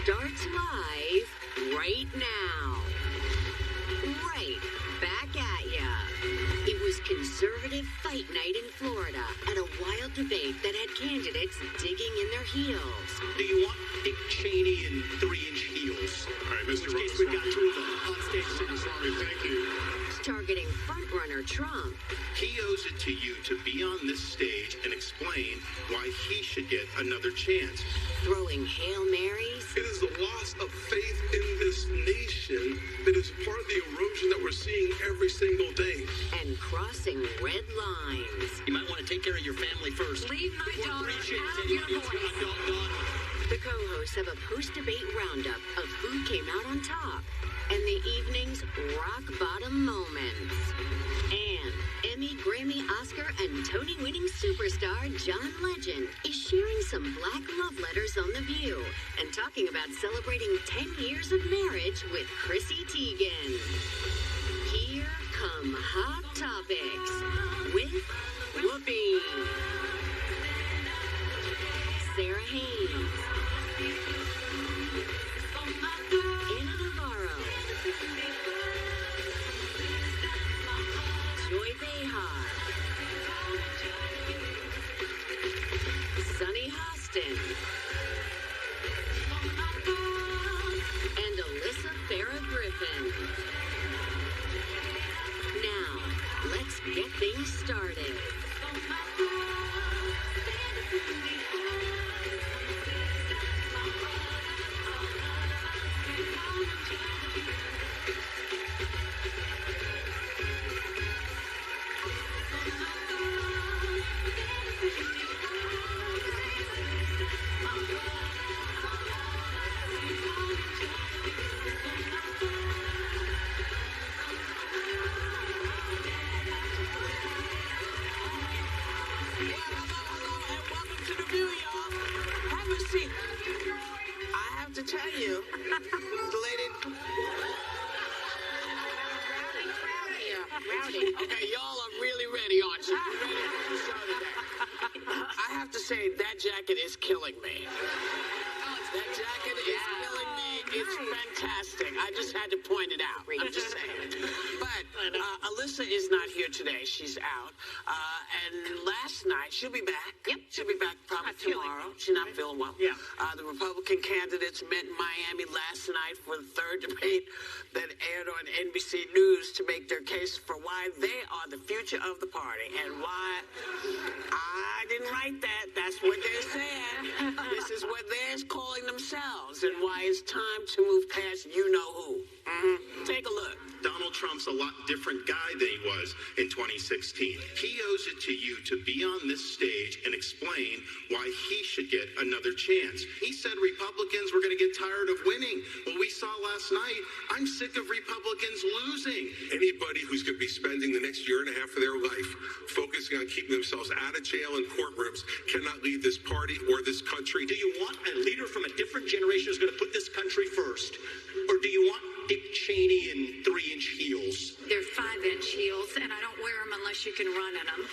starts live right now. Right back at ya. It was conservative fight night in Florida at a wild debate that had candidates digging in their heels. Do you want Dick Cheney in 3-inch heels? All right, Mr. In which case we've got two of them on stage. Thank you. Targeting frontrunner Trump. He owes it to you to be on this stage and explain why he should get another chance. Throwing Hail Marys. It is the loss of faith in this nation that is part of the erosion that we're seeing every single day. And crossing red lines. You might want to take care of your family first. Leave my daughter out of your voice. The co-hosts have a post-debate roundup of who came out on top and the evening's rock-bottom moments. And Emmy, Grammy, Oscar, and Tony-winning superstar John Legend is sharing some black love letters on The View and talking about celebrating 10 years of marriage with Chrissy Teigen. Here come Hot Topics with Whoopi, Sarah Haynes, Anna Navarro, Joy Behar, Sunny Hostin, and Alyssa Farah Griffin. Now, let's get things started. Okay, y'all are really ready, aren't you? Ready for the show today? I have to say, that jacket is killing me. That jacket is killing me. It's fantastic. I just had to point it out. I'm just saying. But Alyssa is not here today. She's out. And last night, she'll be back. Yep. She'll be back probably tomorrow. She's not feeling well. Yeah. The Republican candidates met in Miami last night for the third debate that aired on NBC News to make their case for why they are the future of the party and why I didn't write that. That's what they're saying. This is what they're calling themselves and why it's time to move past you-know-who. Take a look. Donald Trump's a lot different guy than he was in 2016. He owes it to you to be on this stage and explain why he should get another chance. He said Republicans were going to get tired of winning. Well, we saw last night, I'm sick of Republicans losing. Anybody who's going to be spending the next year and a half of their life focusing on keeping themselves out of jail and courtrooms cannot lead this party or this country. Do you want a leader from a different generation who's going to put this country first? Or do you want Dick Cheney in 3-inch heels? They're 5-inch heels, and I don't wear them unless you can run in them.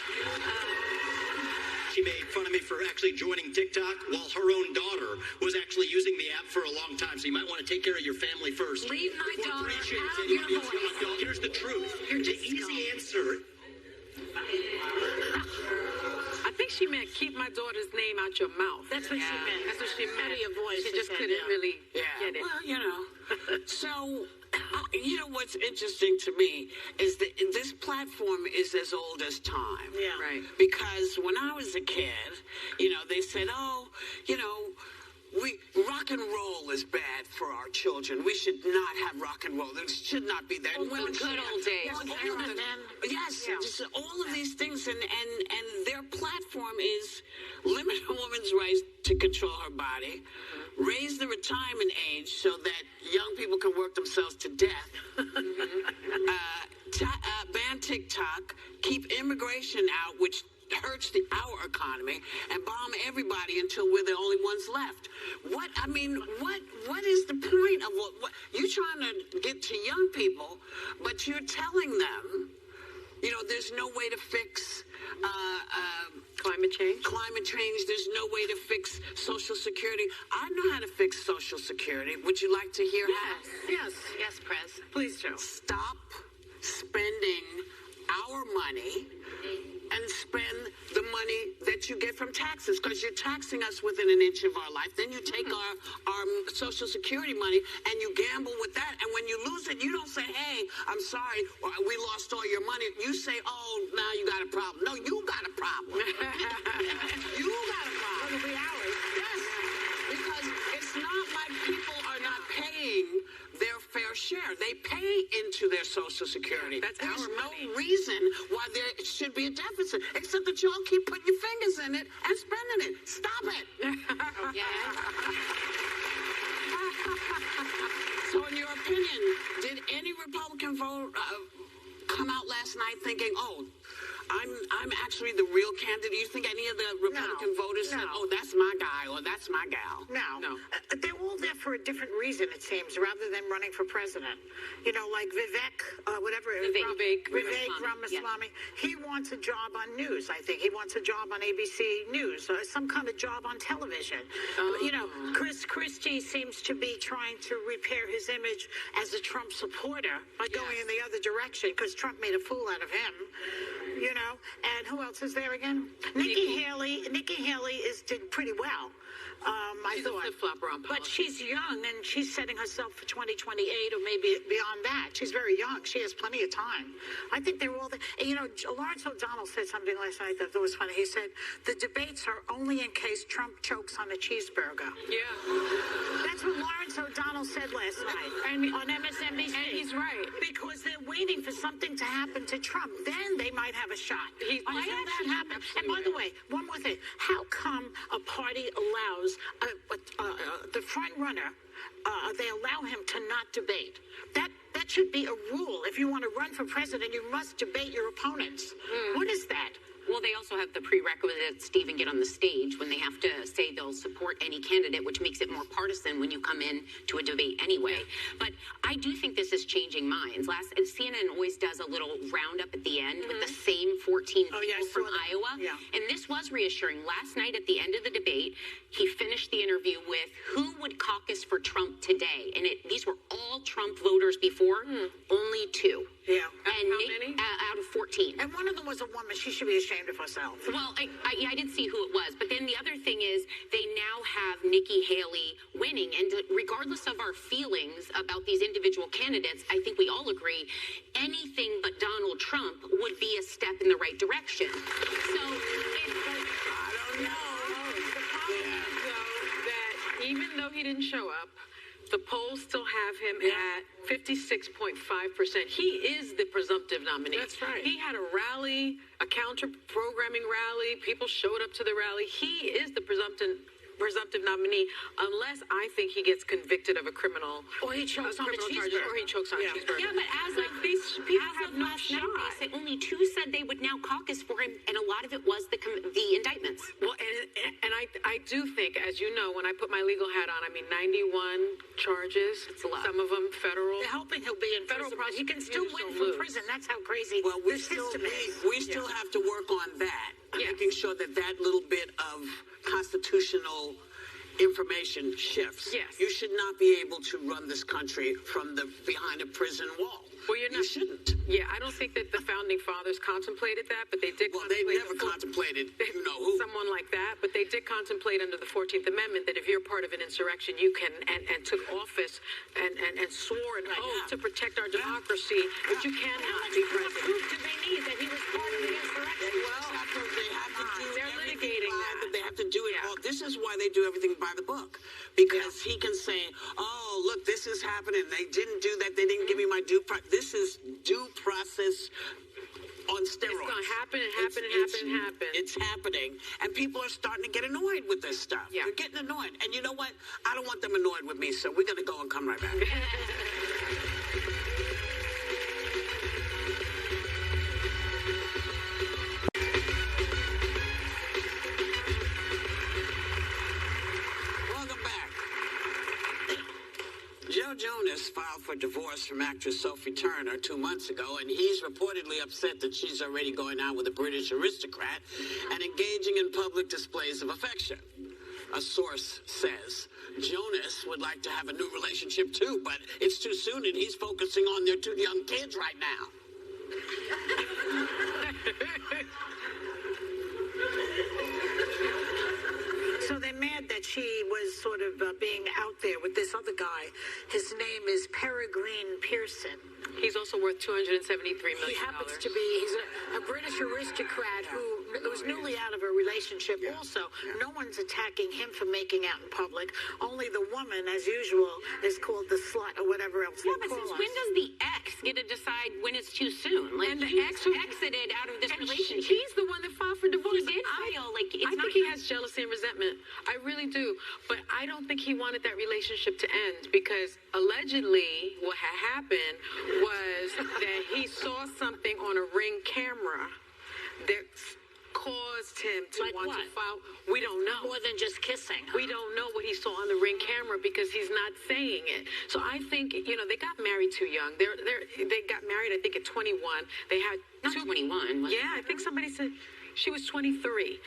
She made fun of me for actually joining TikTok while her own daughter was actually using the app for a long time. So you might want to take care of your family first. Leave my daughter out of your voice. Here's the truth. You're the easy answer. I think she meant keep my daughter's name out your mouth. That's what she meant. That's what she meant. Out of your voice. She just couldn't really get it. Well, you know. So, you know what's interesting to me is that this platform is as old as time. Yeah. Right. Because when I was a kid, you know, they said, oh, you know, rock and roll is bad for our children. We should not have rock and roll. There should not be that. Women good old days. Yes, just all of these things, and their platform is limit a woman's right to control her body, raise the retirement age so that young people can work themselves to death, ban TikTok, keep immigration out, which hurts our economy, and bomb everybody until we're the only ones left. What is the point of what you're trying to get to young people, but you're telling them, you know, there's no way to fix Climate change? Climate change. There's no way to fix Social Security. I know how to fix Social Security. Would you like to hear how? Yes, Prez. Please do. Stop spending our money and spend the money that you get from taxes, because you're taxing us within an inch of our life. Then you take our Social Security money and you gamble with that. And when you lose it, you don't say, hey, I'm sorry, we lost all your money. You say, oh, now you got a problem. No, you got a problem. You got a problem. It'll be ours. Yes, because it's not like people are not paying their fair share. They pay into their Social Security. That's There's our no money. reason why there should be a deficit, except that y'all keep putting your fingers in it and spending it. Stop it. So in your opinion, did any Republican vote come out last night thinking, oh, I'm actually the real candidate? You think any of the Republican voters said, oh, that's my guy or that's my gal? No. They're all there for a different reason, it seems, rather than running for president. You know, like Vivek, Vivek Ramaswamy. He wants a job on news, I think. He wants a job on ABC News, some kind of job on television. You know, Chris Christie seems to be trying to repair his image as a Trump supporter by going in the other direction, because Trump made a fool out of him. You know, and who else is there again? Nikki Haley. Nikki Haley did pretty well. She's a flip-flopper on but politics. she's young, and she's setting herself for 2028 or maybe beyond that. She's very young. She has plenty of time. I think they're all there. And, you know, Lawrence O'Donnell said something last night that was funny. He said, the debates are only in case Trump chokes on a cheeseburger. Yeah. That's what Lawrence O'Donnell said last night on MSNBC. And he's right. Because they're waiting for something to happen to Trump. Then they might have a shot. Until that happens. And by the way, one more thing. How come a party allows the front runner, they allow him to not debate? That should be a rule. If you want to run for president, you must debate your opponents. What is that? Well, they also have the prerequisites to even get on the stage when they have to say they'll support any candidate, which makes it more partisan when you come in to a debate anyway. But I do think this is changing minds. CNN always does a little roundup at the end with the same 14 people from Iowa. Yeah. And this was reassuring. Last night at the end of the debate, he finished the interview with who would caucus for Trump today. And these were all Trump voters before, only 2. Yeah. And How many? Out of 14. And one of them was a woman. She should be ashamed of herself. Well, I didn't see who it was. But then the other thing is they now have Nikki Haley winning. And regardless of our feelings about these individual candidates, I think we all agree anything but Donald Trump would be a step in the right direction. So I don't know. The problem is, though, that even though he didn't show up, the polls still have him at 56.5%. He is the presumptive nominee. That's right. He had a rally, a counter-programming rally. People showed up to the rally. He is the presumptive nominee, unless I think he gets convicted of a criminal Or he chokes on a charges, or he chokes on a cheeseburger. yeah, but as of these people as have of no last shot. night, they said only 2 said they would now caucus for him, and a lot of it was the indictments. Well, and I do think, as you know, when I put my legal hat on, I mean, 91 charges. It's a lot. Some of them federal. They're hoping he'll be in Federal prison. He can still win prosecutors from don't lose. prison. That's how crazy Well, the system is. we still have to work on that, Yes. making sure that little bit of constitutional information shifts. Yes. You should not be able to run this country from behind a prison wall. Well, you're not. You shouldn't. Yeah, I don't think that the founding fathers contemplated that, but they did. Well, they contemplate never the full- contemplated, you know who. someone like that, but they did contemplate under the 14th Amendment that if you're part of an insurrection, you can and took office and swore an oath to protect our democracy, but you cannot be What president. proof do they need that he was part of the insurrection? They have to do They're everything litigating by that. They have to do it Yeah. all. This is why they do everything by the book. Because he can say, oh, look, this is happening. They didn't do that. They didn't give me my due process. This is due process on steroids. It's going to happen and happen and happen and happen. It's happening. And people are starting to get annoyed with this stuff. Yeah. They're getting annoyed. And you know what? I don't want them annoyed with me, so we're going to go and come right back. Welcome back. Joe Joe Jonas filed for divorce from actress Sophie Turner 2 months ago, and he's reportedly upset that she's already going out with a British aristocrat and engaging in public displays of affection. A source says Jonas would like to have a new relationship too, but it's too soon and he's focusing on their 2 young kids right now. So they're mad that she was sort of being out there with this other guy. His name is Peregrine Pearson. He's also worth $273 million. He happens to be, he's a British aristocrat who was newly out of a relationship. Also, no one's attacking him for making out in public. Only the woman, as usual, is called the slut or whatever else Yeah, they but call since us. when does the ex get to decide when it's too soon? Like, And the you ex who exited out of this And relationship. he's the one that filed for divorce. He did file, like, it's I not think he has jealousy and resentment. I really do. But I don't think he wanted that relationship to end because allegedly what had happened was that he saw something on a Ring camera that caused him to Like want what? to file. We don't know. More than just kissing. We don't know what he saw on the Ring camera because he's not saying it. So I think, they got married too young. They got married, I think, at 21. They had Not 21. Yeah, I think somebody said she was 23,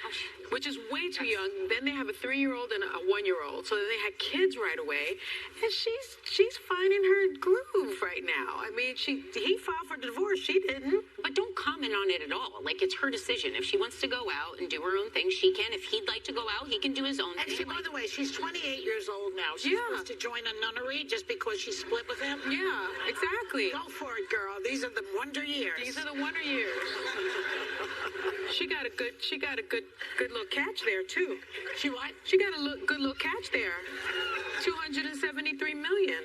which is way too young. Then they have a 3-year-old and a 1-year-old. So then they had kids right away, and she's finding her groove right now. I mean, he filed for divorce. She didn't. But don't comment on it at all. Like, it's her decision. If she wants to go out and do her own thing, she can. If he'd like to go out, he can do his own And thing. she, by the way, she's 28 years old now. She's Yeah. supposed to join a nunnery just because she split with him. Yeah, exactly. Go for it, girl. These are the wonder years. These are the wonder years. She got a good little catch there too. She what? She got a good little catch there. $273 million.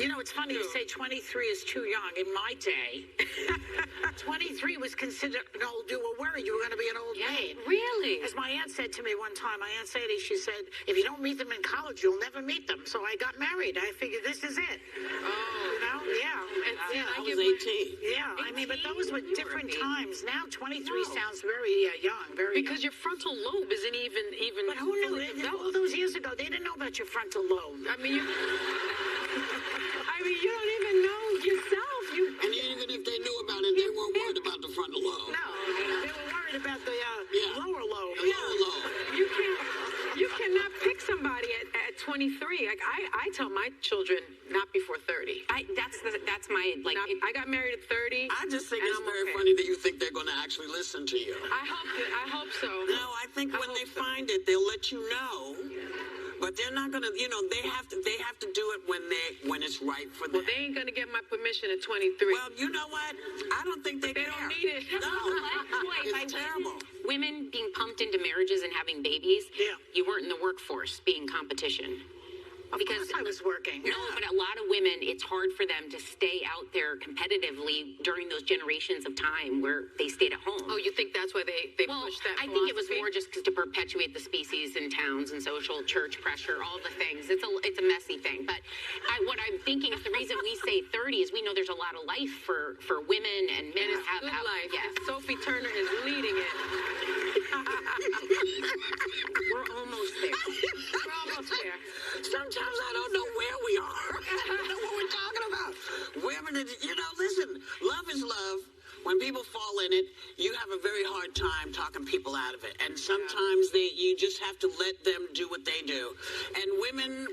You know, it's funny you say 23 is too young. In my day, 23 was considered an old. You were worried you were going to be an old maid. Really? As my aunt said to me one time, my Aunt Sadie, she said, if you don't meet them in college, you'll never meet them. So I got married. I figured this is it. Oh. You know? Yeah. And see, I I was give 18. Yeah. I mean, but those were different times. Now 23 No. sounds very young. Very because your frontal lobe isn't even. But who knew? fully All developed. those years ago, they didn't know about your frontal lobe. I mean, you don't even know yourself. And even if they knew about it, they weren't worried about the frontal lobe. No, they were worried about the Yeah. lower lobe. The lower lobe. You cannot pick somebody at 23. Like I tell my children, not before 30. That's my, like, I got married at 30. I just think and it's I'm very okay. funny that you think they're going to actually listen to you. I hope so. No, I think when they find it, they'll let you know. But they're not gonna, they have to do it when it's right for them. Well, they ain't gonna get my permission at 23. Well, you know what? I don't think they They care. don't need it. No, it's terrible. women being pumped into marriages and having babies, Yeah. you weren't in the workforce being competition. Of course I was working. No, but a lot of women, it's hard for them to stay out there competitively during those generations of time where they stayed at home. Oh, you think that's why they pushed that? I think it was philosophy? more just to perpetuate the species in towns and social church pressure, all the things. It's a messy thing. But what I'm thinking is the reason we say 30 is we know there's a lot of life for women and men And it's to have good life. Yes. And Sophie Turner is leading it. We're almost there. We're almost there. Sometimes I don't know where we are. I don't know what we're talking about. Women, listen, love is love. When people fall in it, you have a very hard time talking people out of it. And sometimes you just have to let them do what they do. And women,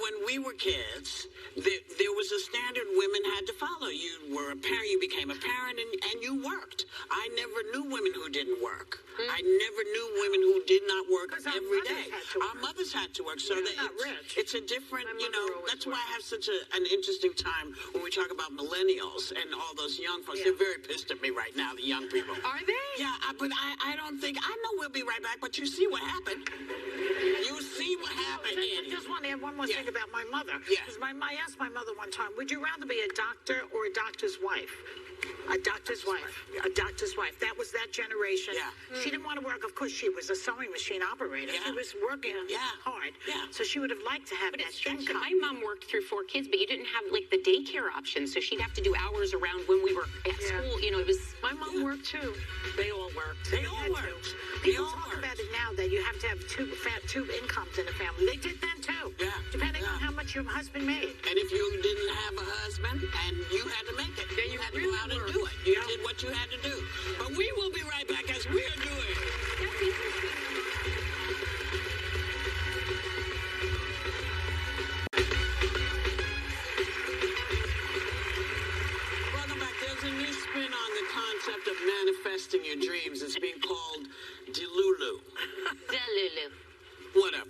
when we were kids, there was a standard women had to follow. You were a parent, you became a parent, and you worked. I never knew women who didn't work. I never knew women who did not work 'Cause our every mothers day. had to Our work. mothers had to work. So We're that not rich. it's a different, My mother always that's why I worked. have such an interesting time when we talk about millennials and all those young folks. Yeah. They're very pissed at me right now, the young people. Are they? Yeah, but I don't think, I know we'll be right back, but you see what happened. You see what happened, I Eddie. just want to add one more Yeah. thing about my mother. Yeah. Because I asked my mother one time, would you rather be a doctor or a doctor's wife? A doctor's wife. Yeah. A doctor's wife. That was that generation. Yeah. She didn't want to work. Of course, she was a sewing machine operator. Yeah. She was working Yeah. hard. Yeah. So she would have liked to have But that it's strange. income. My mom worked through 4 kids, but you didn't have like the daycare option, so she'd have to do hours around when we were at Yeah. school. It was My mom worked too. They all worked. They all had to. worked. They People all talk worked. about it now that you have to have two incomes in a family. They did then too. Yeah. Depending Yeah. on how much your husband made. And if you didn't have a husband and you had to make it, then you had to go out and do it. You did what you had to do. But we will be right back as we are doing. Welcome back. There's a new spin on the concept of manifesting your dreams. It's being called Delulu. Delulu. Whatever.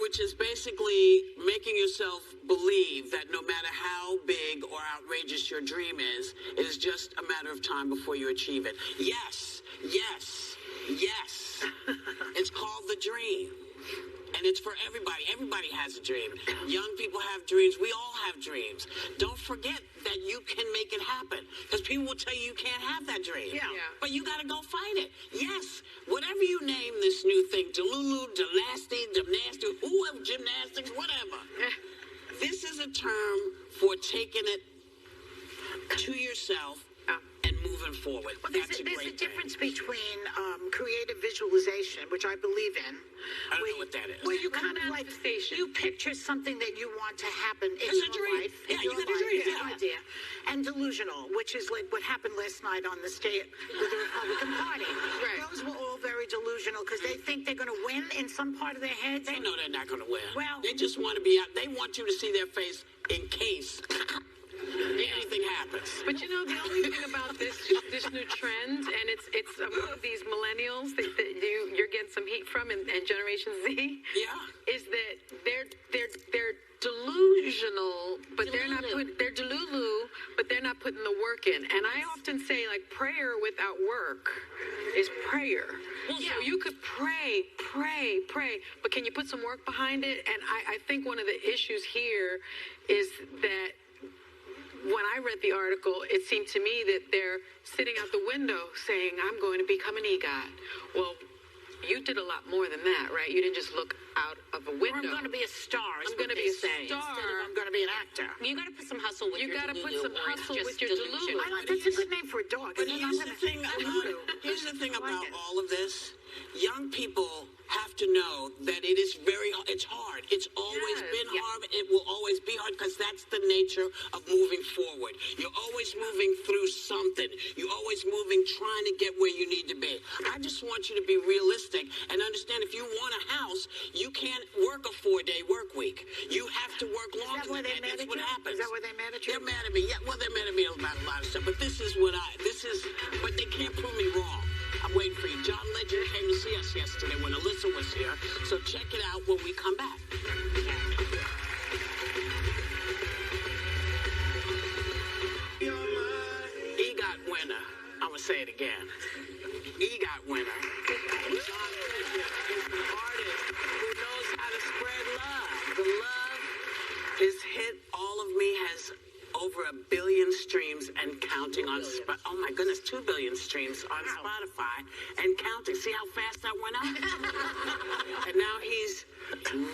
Which is basically making yourself believe that no matter how big or outrageous your dream is, it is just a matter of time before you achieve it. Yes, yes, yes. It's called the dream. And it's for everybody. Everybody has a dream. Young people have dreams. We all have dreams. Don't forget that you can make it happen. Because people will tell you you can't have that dream. Yeah. But you got to go fight it. Yes. Whatever you name this new thing, Delulu, Gymnastic, whoever, gymnastics, whatever. This is a term for taking it to yourself and moving forward. Well, there's That's a great difference thing. between creative visualization, which I believe in. I don't know what that is. Where you kind of like, Manifestation. you picture something that you want to happen in It's a your dream. life. Yeah, in you your got a life, dream, it's yeah. an idea. And delusional, which is like what happened last night on the state with the Republican Party. Right. Those were all very delusional because they think they're going to win in some part of their heads. They know they're not going to win. Well- they just want to be out. They want you to see their face in case anything happens. But you know, the only thing about this new trend, and it's these millennials that you're getting some heat from, and Generation Z, Yeah. is that they're delusional, but they're delulu, but they're not putting the work in. And I often say, like, prayer without work is prayer. So you could pray, but can you put some work behind it? And I think one of the issues here is that when I read the article, it seemed to me that they're sitting out the window saying, I'm going to become an EGOT. Well, you did a lot more than that, right? You didn't just look out of a Or window. I'm going to be a star. Is I'm what gonna they be a say, star. Instead of I'm going to be an actor. You got to put some hustle with You your gotta put Delulu, some or it's hustle just with your delusion. Delulu. I like that's a good name for a dog. But isn't it? here's I'm the gonna- thing about Delulu. I like it. all of this. Young people have to know that it is it's hard. It's always Yes. been hard. It will always be hard because that's the nature of moving forward. You're always moving through something. You're always moving, trying to get where you need to be. I just want you to be realistic and understand if you want a house, you can't work a 4-day work week. You have to work longer why than they're that. mad That's at what you? happens. Is that why they're mad at you? They're mad at me. Yeah, well, they're mad at me about a lot of stuff, but but they can't prove me wrong. I'm waiting for you. John Legend came to see us yesterday when Alyssa was here, so check it out when we come back. EGOT winner. I'm going to say it again. EGOT winner. John Legend is the artist who knows how to spread love. The love is hit All of Me has over 1 billion streams and counting on oh my goodness, 2 billion streams on Spotify and counting. See how fast that went up? And now he's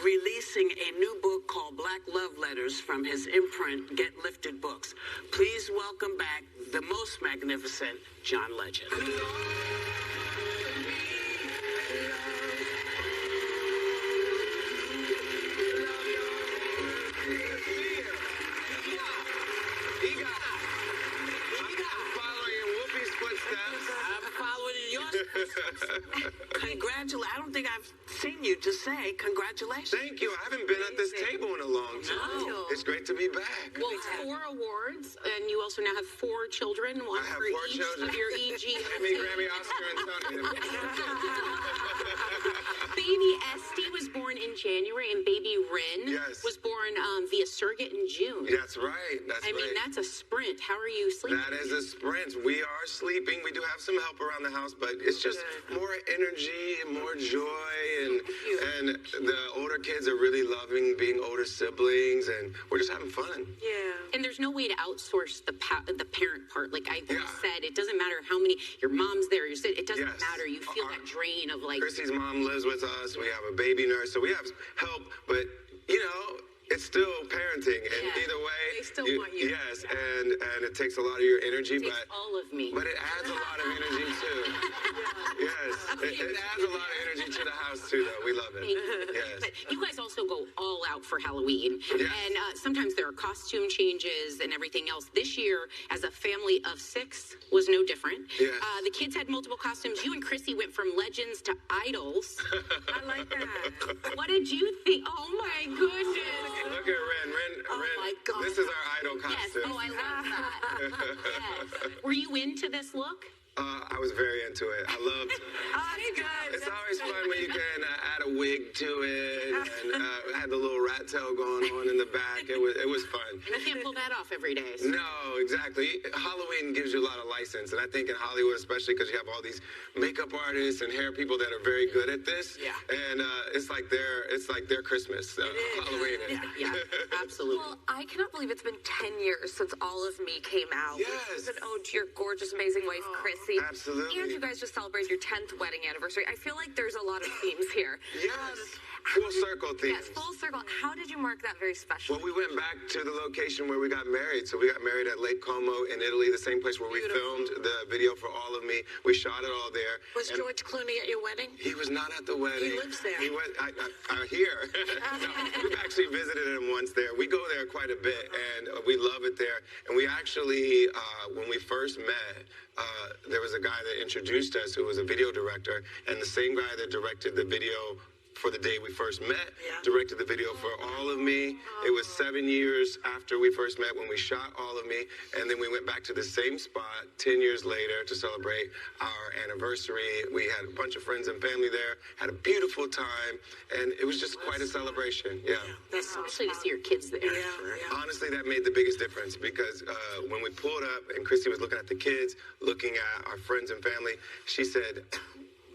releasing a new book called Black Love Letters from his imprint Get Lifted Books. Please welcome back the most magnificent John Legend. I'm following in your footsteps. Congratulations. I don't think I've seen you to say congratulations. Thank you. I haven't been at this table in a long time. No. It's great to be back. Well, 4 awards, and you also now have 4 children, one I have for 4 each children. of your EG. Emmy, Grammy, Oscar, and Tony. Baby Esty was born in January, and baby Rin Yes. was born via surrogate in June. That's right. That's I right. mean, that's a sprint. How are you sleeping? That is a sprint. We are sleeping. We do have some help around the house, but it's just more energy, more joy, and the older kids are really loving being older siblings, and we're just having fun. Yeah. And there's no way to outsource the parent part. Like I Yeah. said, it doesn't matter how many, your mom's there, it doesn't Yes. matter. You feel that drain of like, Chrissy's mom lives with us. We have a baby nurse, so we have help, but it's still parenting, and Yeah. either way, They still want you. Yes, and it takes a lot of your energy, it takes but all of me. it adds a lot of energy too. Yes, it adds a lot of energy to the house too, though. We love it. Thank you. Yes. But you guys also go all roll out for Halloween. Yes. And sometimes there are costume changes and everything else. This year, as a family of 6, was no different. Yes. The kids had multiple costumes. You and Chrissy went from legends to idols. I like that. What did you think? Oh my goodness. Look at Ren. Oh, Ren, my God. this is our idol Yes. costume. Oh, I love that. Yes. Were you into this look? I was very into it. I loved. It's always fun when you can add a wig to it, and had the little rat tail going on in the back. It was fun. You can't pull that off every day. So. No, exactly. Halloween gives you a lot of license, and I think in Hollywood, especially because you have all these makeup artists and hair people that are very good at this. Yeah. And it's like their Christmas. Halloween. Yeah, absolutely. Well, I cannot believe it's been 10 years since All of Me came out. Yes. Which was an ode to your gorgeous, amazing wife, Chrissy. Absolutely. And you guys just celebrated your 10th wedding anniversary. I feel like there's a lot of themes here. Yes. Full circle themes. Yes, full circle. How did you mark that very special? Well, we went back to the location where we got married. So we got married at Lake Como in Italy, the same place where we filmed the video for All of Me. We shot it all there. Was George Clooney at your wedding? He was not at the wedding. He lives there. He went here. No, we've actually visited him once there. We go there quite a bit, and we love it there. And we actually, when we first met, there was a guy that introduced us who was a video director, and the same guy that directed the video for the day we first met, directed the video for All of Me. It was 7 years after we first met when we shot All of Me, and then we went back to the same spot 10 years later to celebrate our anniversary. We had a bunch of friends and family there, had a beautiful time, and it was just quite a celebration. Yeah. That's especially to see your kids there. Honestly, that made the biggest difference because when we pulled up and Christy was looking at the kids, looking at our friends and family, she said,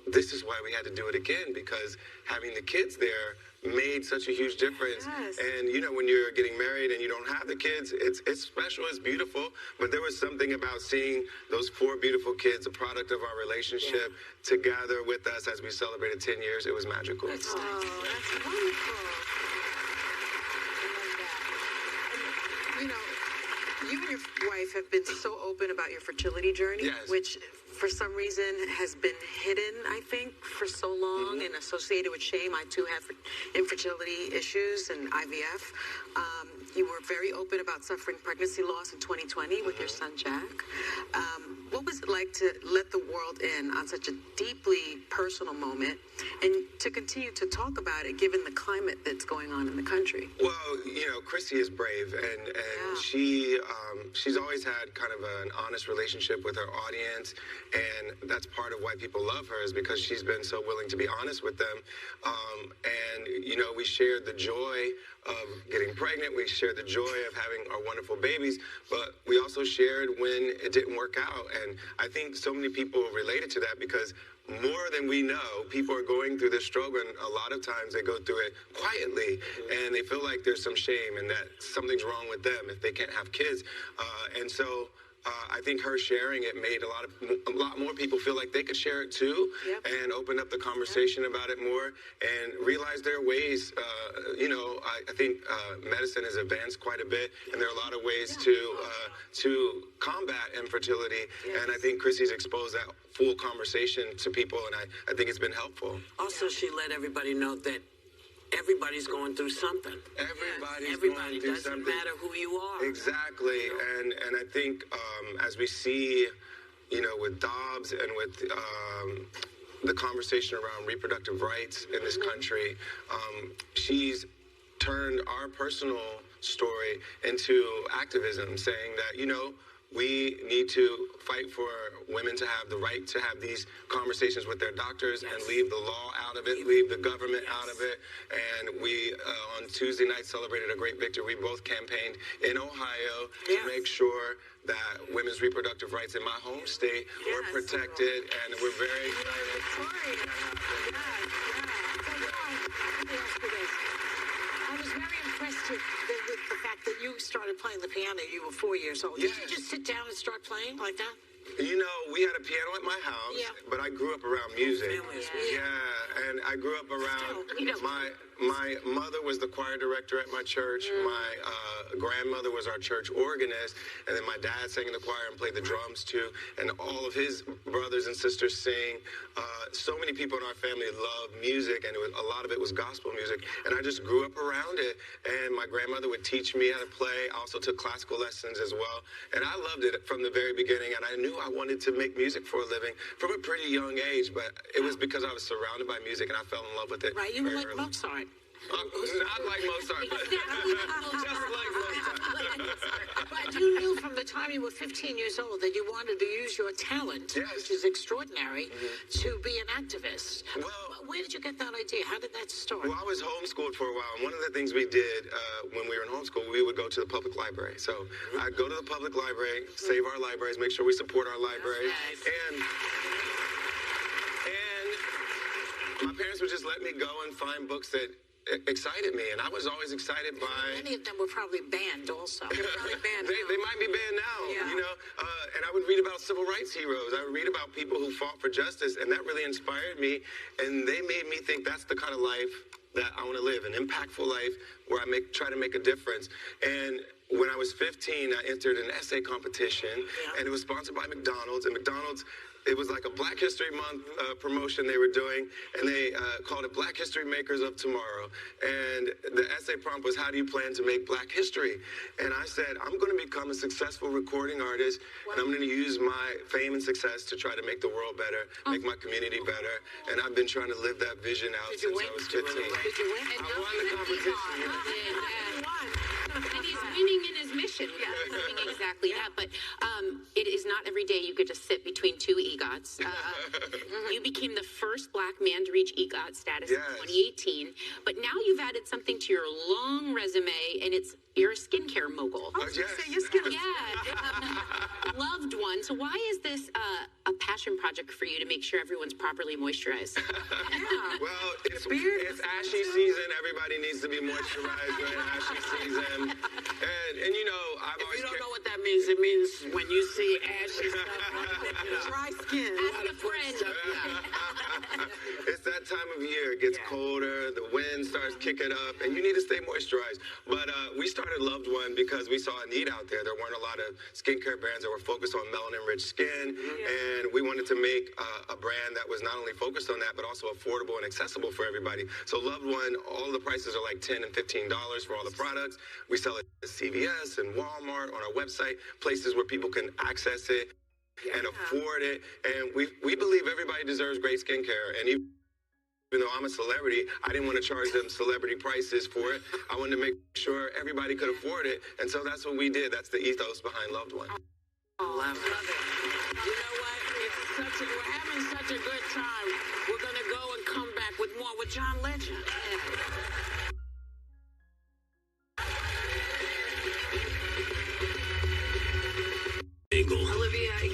this is why we had to do it again, because having the kids there made such a huge difference. Yes. And you know, when you're getting married and you don't have the kids, it's special, it's beautiful, but there was something about seeing those 4 beautiful kids, a product of our relationship, together with us as we celebrated 10 years. It was magical. That's wonderful. And, you know, you and your wife have been so open about your fertility journey, which for some reason has been hidden, I think, for so long and associated with shame. I too have infertility issues and IVF. You were very open about suffering pregnancy loss in 2020 with your son, Jack. What was it like to let the world in on such a deeply personal moment and to continue to talk about it given the climate that's going on in the country? Well, you know, Chrissy is brave, and she's always had kind of an honest relationship with her audience, and that's part of why people love her, is because she's been so willing to be honest with them. And, you know, we shared the joy of getting pregnant. We shared the joy of having our wonderful babies, but we also shared when it didn't work out. And I think so many people related to that because more than we know, people are going through this struggle, and a lot of times they go through it quietly, and they feel like there's some shame and that something's wrong with them if they can't have kids. And so I think her sharing it made a lot more people feel like they could share it too, and open up the conversation about it more and realize there are ways. You know, I think medicine has advanced quite a bit, and there are a lot of ways to combat infertility. And I think Chrissy's exposed that full conversation to people, and I think it's been helpful. Also, she let everybody know that everybody's going through something. Everybody's going through something. Doesn't matter who you are. Exactly. And I think as we see, you know, with Dobbs and with the conversation around reproductive rights in this country, she's turned our personal story into activism, saying that, you know, we need to fight for women to have the right to have these conversations with their doctors and leave the law out of it, leave the government out of it. And we, on Tuesday night, celebrated a great victory. We both campaigned in Ohio to make sure that women's reproductive rights in my home state were protected, and we're very excited. I was very impressed with the fact that you started playing the piano. You were 4 years old. Did you just sit down and start playing like that? You know, we had a piano at my house, but I grew up around music. Yeah, and I grew up around my mother was the choir director at my church. My grandmother was our church organist, and then my dad sang in the choir and played the drums too. And all of his brothers and sisters sing. So many people in our family love music, and a lot of it was gospel music. And I just grew up around it. And my grandmother would teach me how to play. I also took classical lessons as well, and I loved it from the very beginning. And I knew I wanted to make music for a living from a pretty young age, but it was because I was surrounded by music and I fell in love with it. Right, you were like Mozart. Not like Mozart, but just like Mozart. But you knew from the time you were 15 years old that you wanted to use your talent, which is extraordinary, to be an activist. Well, where did you get that idea? How did that start? Well, I was homeschooled for a while, and one of the things we did when we were in homeschool, we would go to the public library. So I'd go to the public library, save our libraries, make sure we support our libraries, and my parents would just let me go and find books that excited me, and I was always excited by... Many of them were probably banned also. They might be banned now, you know, and I would read about civil rights heroes. I would read about people who fought for justice, and that really inspired me, and they made me think that's the kind of life that I want to live, an impactful life where I try to make a difference. And when I was 15, I entered an essay competition, and it was sponsored by McDonald's, and McDonald's, it was like a Black History Month promotion they were doing, and they called it Black History Makers of Tomorrow. And the essay prompt was, how do you plan to make Black history? And I said, I'm going to become a successful recording artist, and I'm going to use my fame and success to try to make the world better, make my community better. And I've been trying to live that vision out since I was 15. Did you win? I won the competition. And he's winning in his mission. Doing exactly that. But it is not every day you get to sit between two EGOTs. You became the first Black man to reach EGOT status in 2018. But now you've added something to your long resume, and you're a skincare mogul. Loved one. So why is this a passion project for you to make sure everyone's properly moisturized? Well, it's ashy season. Everybody needs to be moisturized during ashy season. And you know, I've always... If you don't know what that means, it means when you see ashy stuff, dry skin. Ask a friend. It's that time of year. It gets colder, the wind starts kicking up, and you need to stay moisturized. But we started Loved One because we saw a need out there. There weren't a lot of skincare brands that were focused on melanin-rich skin, and we wanted to make a brand that was not only focused on that, but also affordable and accessible for everybody. So Loved One, all the prices are like $10 and $15 for all the products. We sell it at CVS and Walmart, on our website, places where people can access it and afford it. And we believe everybody deserves great skincare. And even though I'm a celebrity, I didn't want to charge them celebrity prices for it. I wanted to make sure everybody could afford it. And so that's what we did. That's the ethos behind Loved One. Love it. You know what? We're having such a good time. We're going to go and come back with more with John Legend. Olivia, Hey,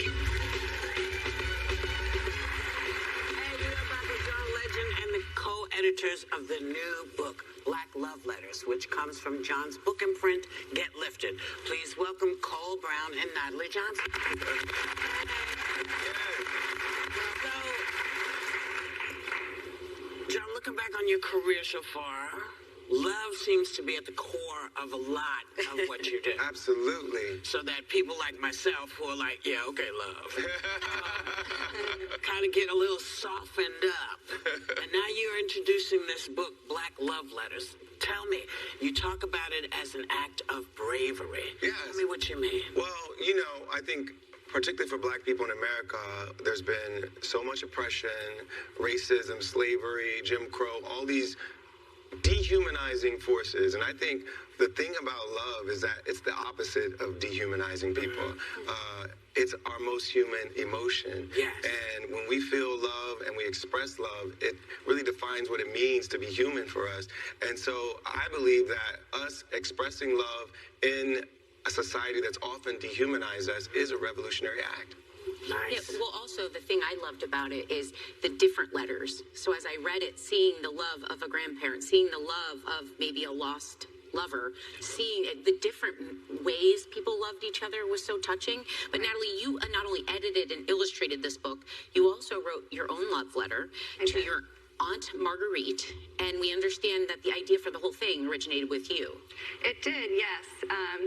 we are back with John Legend and the co-editors of the new book, Black Love Letters, which comes from John's book imprint, Get Lifted. Please welcome Cole Brown and Natalie Johnson. So, John, looking back on your career so far, love seems to be at the core of a lot of what you do. Absolutely. So that people like myself who are like, yeah, okay, love, kind of get a little softened up. And now you're introducing this book, Black Love Letters. Tell me, you talk about it as an act of bravery. Yes. Tell me what you mean. Well, you know, I think particularly for Black people in America, there's been so much oppression, racism, slavery, Jim Crow, all these dehumanizing forces. And I think the thing about love is that it's the opposite of dehumanizing people. It's our most human emotion. Yes. And when we feel love and we express love, it really defines what it means to be human for us. And so I believe that us expressing love in a society that's often dehumanized us is a revolutionary act. Nice. Yeah, well, also, the thing I loved about it is the different letters. So as I read it, seeing the love of a grandparent, seeing the love of maybe a lost lover, seeing the different ways people loved each other was so touching. But Natalie, you not only edited and illustrated this book, you also wrote your own love letter to your Aunt Marguerite, and we understand that the idea for the whole thing originated with you. It did, yes.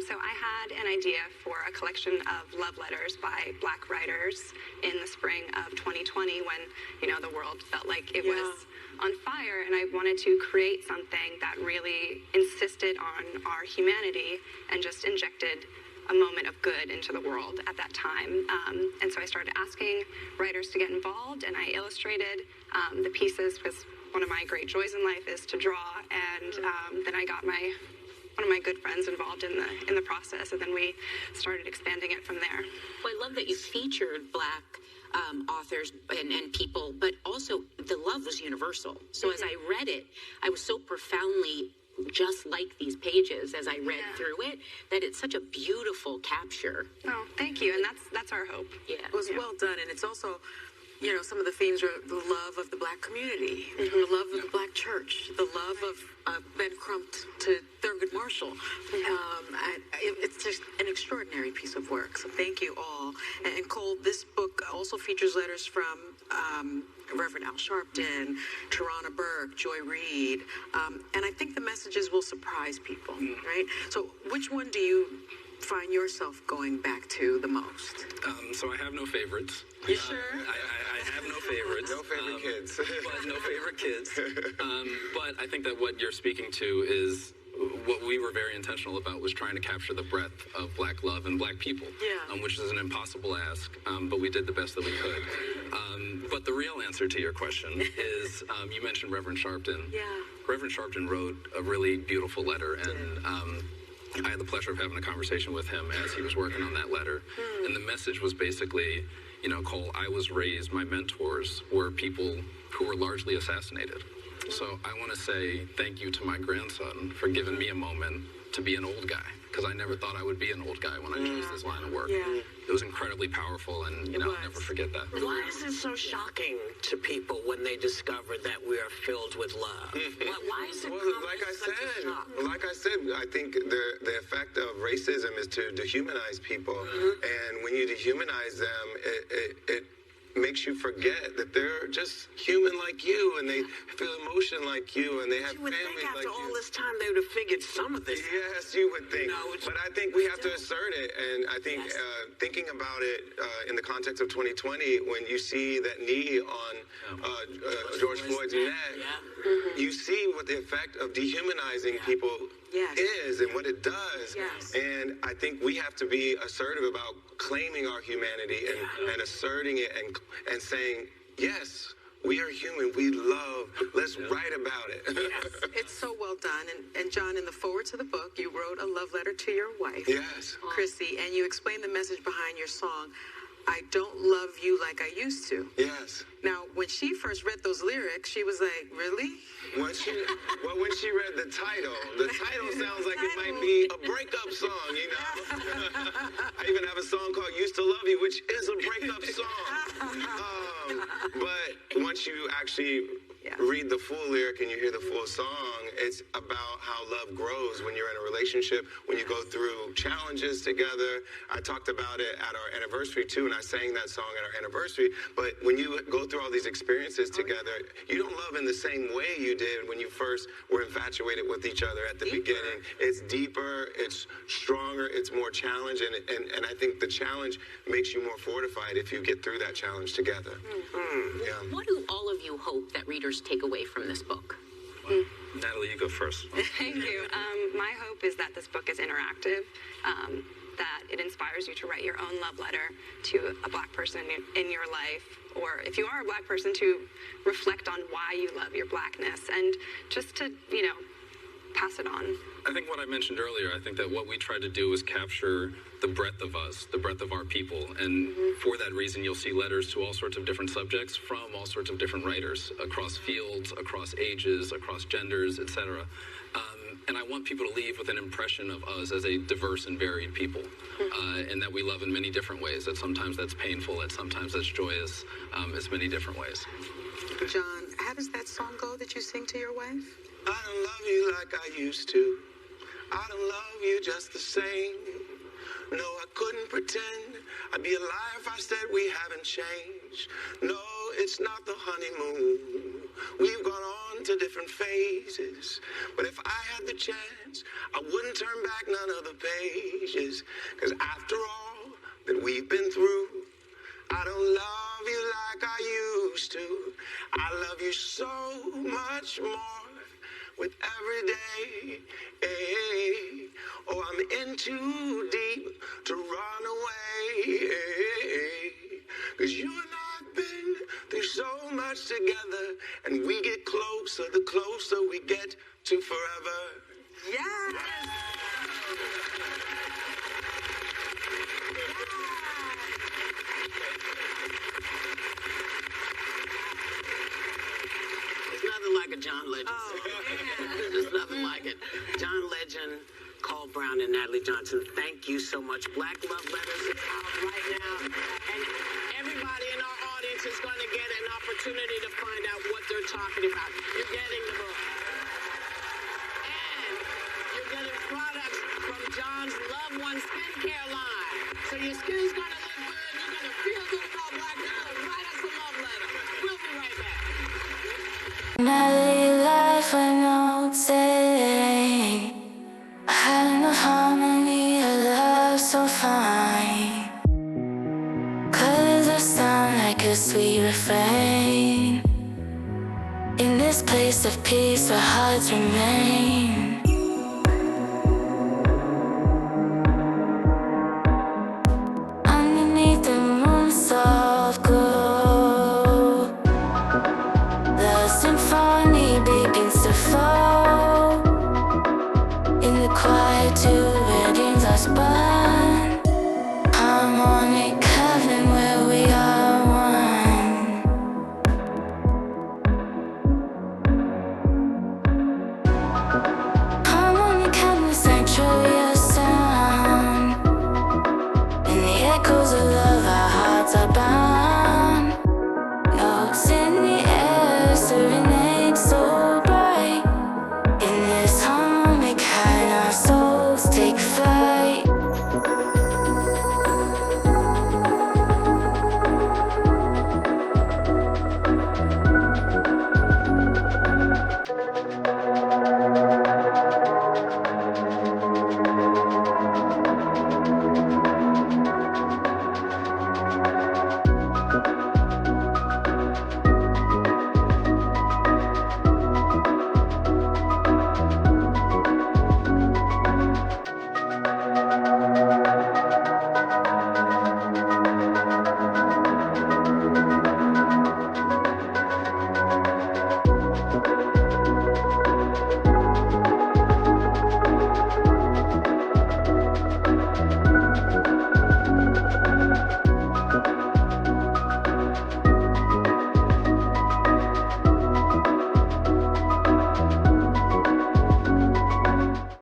So I had an idea for a collection of love letters by Black writers in the spring of 2020 when, the world felt like it was on fire, and I wanted to create something that really insisted on our humanity and just injected a moment of good into the world at that time. And so I started asking writers to get involved, and I illustrated the pieces because one of my great joys in life is to draw. And then I got one of my good friends involved in the process, and then we started expanding it from there. Well, I love that you featured Black authors and people, but also the love was universal. So as I read it, I was so profoundly just like these pages as I read through it, that it's such a beautiful capture. Oh, thank you. And that's our hope. Yeah. It was well done. And it's also, some of the themes are the love of the Black community, the love of the Black church, the love of Ben Crump to Thurgood Marshall. It's just an extraordinary piece of work. So thank you all. And Cole, this book also features letters from Reverend Al Sharpton, Tarana Burke, Joy Reid, and I think the messages will surprise people, right? So which one do you find yourself going back to the most? So I have no favorites. You sure? I have no favorites. No favorite kids. But no favorite kids. But I think that what you're speaking to is what we were very intentional about, was trying to capture the breadth of Black love and Black people, which is an impossible ask, but we did the best that we could. But the real answer to your question is, you mentioned Reverend Sharpton. Yeah. Reverend Sharpton wrote a really beautiful letter, and I had the pleasure of having a conversation with him as he was working on that letter. And the message was basically, Cole, I was raised, my mentors were people who were largely assassinated. So I want to say thank you to my grandson for giving me a moment to be an old guy, because I never thought I would be an old guy when I chose this line of work. It was incredibly powerful, and I'll never forget that. Why is it so shocking to people when they discover that we are filled with love? Why is it like I said, I think the effect of racism is to dehumanize people, and when you dehumanize them, it makes you forget that they're just human like you, and they feel emotion like you, and they have families like you. After all this time, they would have figured some of this. Yes, you would think. But I think we have to assert it, and I think thinking about it in the context of 2020, when you see that knee on George Floyd's neck, you see what the effect of dehumanizing people is and what it does. And I think we have to be assertive about claiming our humanity and asserting it and saying, yes, we are human, we love, let's write about it. Yes, it's so well done. And John, in the foreword to the book, you wrote a love letter to your wife, Chrissy, and you explained the message behind your song, I don't love you like I used to. Yes. Now, when she first read those lyrics, she was like, really? When she read the title sounds like it might be a breakup song, I even have a song called Used to Love You, which is a breakup song. But once you actually read the full lyric and you hear the full song, it's about how love grows when you're in a relationship, when you go through challenges together. I talked about it at our anniversary too, and I sang that song at our anniversary. But when you go through all these experiences together, you don't love in the same way you did when you first were infatuated with each other at the beginning. It's deeper, it's stronger, it's more challenge, and I think the challenge makes you more fortified if you get through that challenge together. What do all of you hope that readers take away from this book? Natalie, you go first. Thank you. My hope is that this book is interactive, that it inspires you to write your own love letter to a Black person in your life, or if you are a Black person, to reflect on why you love your Blackness, and just to, pass it on. I think what I mentioned earlier, I think that what we tried to do was capture the breadth of us, the breadth of our people. And for that reason, you'll see letters to all sorts of different subjects from all sorts of different writers across fields, across ages, across genders, etc. And I want people to leave with an impression of us as a diverse and varied people, and that we love in many different ways. That sometimes that's painful, that sometimes that's joyous, it's many different ways. John, how does that song go that you sing to your wife? I don't love you like I used to. I don't love you just the same. No, I couldn't pretend I'd be a liar if I said we haven't changed. No, it's not the honeymoon. We've gone on to different phases. But if I had the chance, I wouldn't turn back none of the pages. 'Cause after all that we've been through, I don't love you like I used to. I love you so much more with every day. Hey, oh, I'm in too deep to run away. Hey, 'cause you and I've been through so much together, and we get closer the closer we get to forever. Yes. There's nothing like a John Legend. There's nothing like it. John Legend, Cole Brown, and Natalie Johnson, thank you so much. Black Love Letters is out right now. And everybody in our audience is going to get an opportunity to find out what they're talking about. You're getting the book. And you're getting products from John's Love One skincare line. So your skin's going to look good. You're going to feel good about Black Love. Write us a love letter. We'll be right back. Melody life with no day. I had enough harmony, a love so fine. Colors that sound like a sweet refrain. In this place of peace where hearts remain. Underneath the moon's soft glow, the symphony begins to flow. In the quiet, two weddings are spun.